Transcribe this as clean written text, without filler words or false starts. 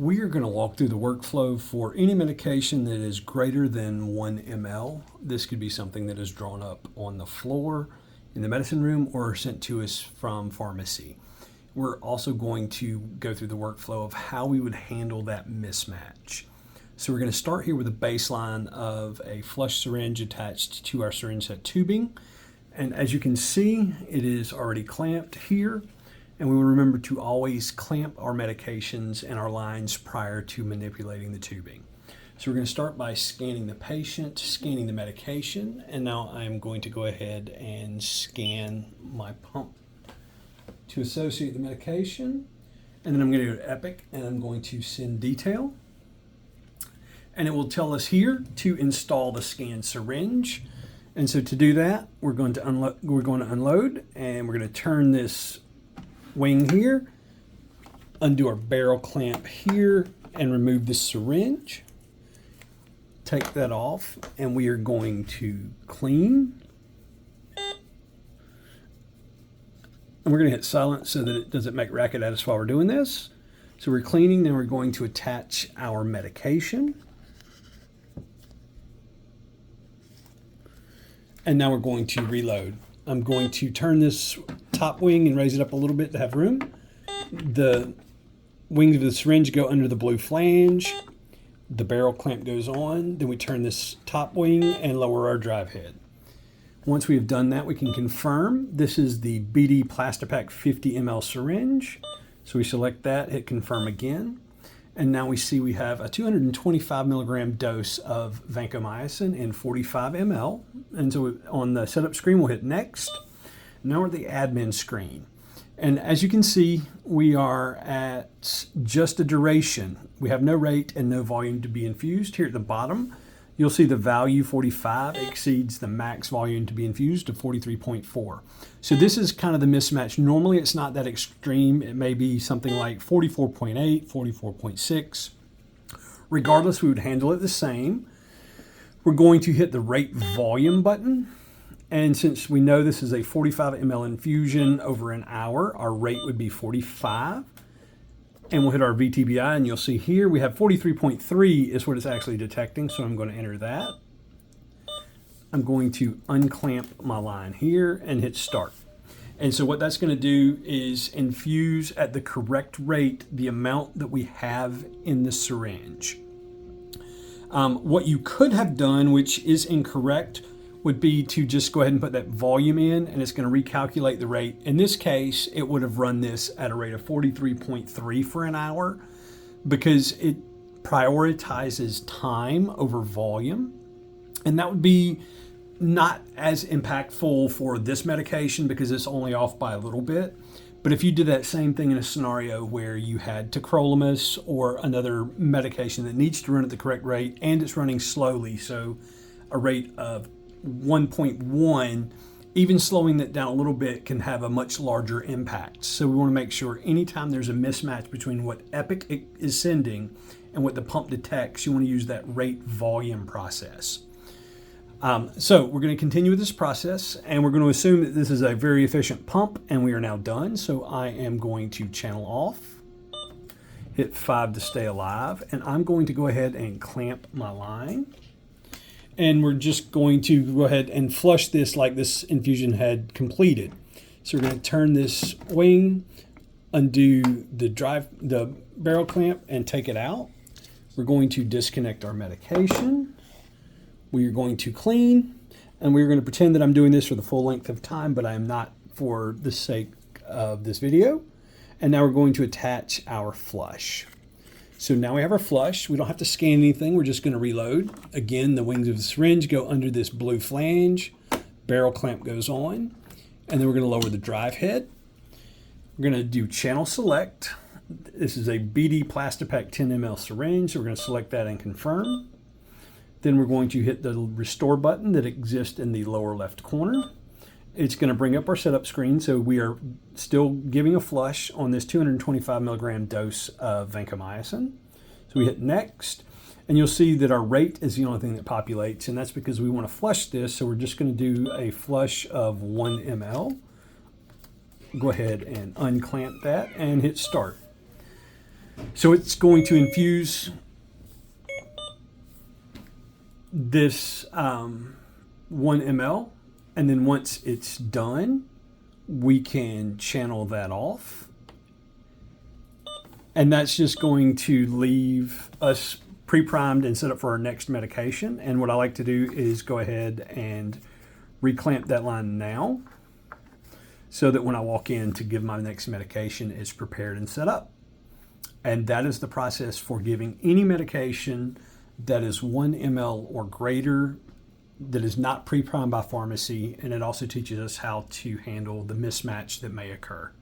We are going to walk through the workflow for any medication that is greater than 1 ml. This could be something that is drawn up on the floor in the medicine room or sent to us from pharmacy. We're also going to go through the workflow of how we would handle that mismatch. So we're going to start here with a baseline of a flush syringe attached to our syringe set tubing. And as you can see, it is already clamped here. And we will remember to always clamp our medications and our lines prior to manipulating the tubing. So we're going to start by scanning the patient, scanning the medication, and now I'm going to go ahead and scan my pump to associate the medication. And then I'm going to go to Epic and I'm going to send detail. And it will tell us here to install the scanned syringe. And so to do that, we're going to unload and we're going to turn this wing here, undo our barrel clamp here, and remove the syringe. Take that off, and we are going to clean. And we're going to hit silent so that it doesn't make racket at us while we're doing this. So we're cleaning, then we're going to attach our medication. And now we're going to reload. I'm going to turn this top wing and raise it up a little bit to have room. The wings of the syringe go under the blue flange. The barrel clamp goes on. Then we turn this top wing and lower our drive head. Once we have done that, we can confirm. This is the BD Plastipac 50 ml syringe. So we select that, hit confirm again. And now we see we have a 225 milligram dose of vancomycin in 45 ml. And so on the setup screen, we'll hit next. Now we're at the admin screen. And as you can see, we are at just a duration. We have no rate and no volume to be infused. Here at the bottom, you'll see the value 45 exceeds the max volume to be infused of 43.4. So this is kind of the mismatch. Normally it's not that extreme. It may be something like 44.8, 44.6. Regardless, we would handle it the same. We're going to hit the rate volume button. And since we know this is a 45 ml infusion over an hour, our rate would be 45. And we'll hit our VTBI, and you'll see here we have 43.3 is what it's actually detecting, so I'm going to enter that. I'm going to unclamp my line here and hit start. And so what that's going to do is infuse at the correct rate the amount that we have in the syringe. What you could have done, which is incorrect, would be to just go ahead and put that volume in, and it's going to recalculate the rate. In this case, it would have run this at a rate of 43.3 for an hour because it prioritizes time over volume. And that would be not as impactful for this medication because it's only off by a little bit. But if you did that same thing in a scenario where you had tacrolimus or another medication that needs to run at the correct rate and it's running slowly, so a rate of 1.1, even slowing that down a little bit can have a much larger impact. So we want to make sure anytime there's a mismatch between what Epic is sending and what the pump detects, you want to use that rate volume process. So we're going to continue with this process, and we're going to assume that this is a very efficient pump, and we are now done. So I am going to channel off, hit 5 to stay alive, and I'm going to go ahead and clamp my line. And we're just going to go ahead and flush this like this infusion had completed. So we're going to turn this wing, undo the barrel clamp, and take it out. We're going to disconnect our medication. We are going to clean, and we're going to pretend that I'm doing this for the full length of time, but I am not for the sake of this video. And now we're going to attach our flush. So now we have our flush. We don't have to scan anything. We're just going to reload. Again, the wings of the syringe go under this blue flange. Barrel clamp goes on. And then we're going to lower the drive head. We're going to do channel select. This is a BD Plastipac 10 ml syringe. So we're going to select that and confirm. Then we're going to hit the restore button that exists in the lower left corner. It's going to bring up our setup screen, so we are still giving a flush on this 225 milligram dose of vancomycin. So we hit next, and you'll see that our rate is the only thing that populates, and that's because we want to flush this, so we're just going to do a flush of 1 ml. Go ahead and unclamp that and hit start. So it's going to infuse this 1 ml, and then once it's done, we can channel that off. And that's just going to leave us pre-primed and set up for our next medication. And what I like to do is go ahead and reclamp that line now, so that when I walk in to give my next medication, it's prepared and set up. And that is the process for giving any medication that is 1 ml or greater, that is not pre-primed by pharmacy. And it also teaches us how to handle the mismatch that may occur.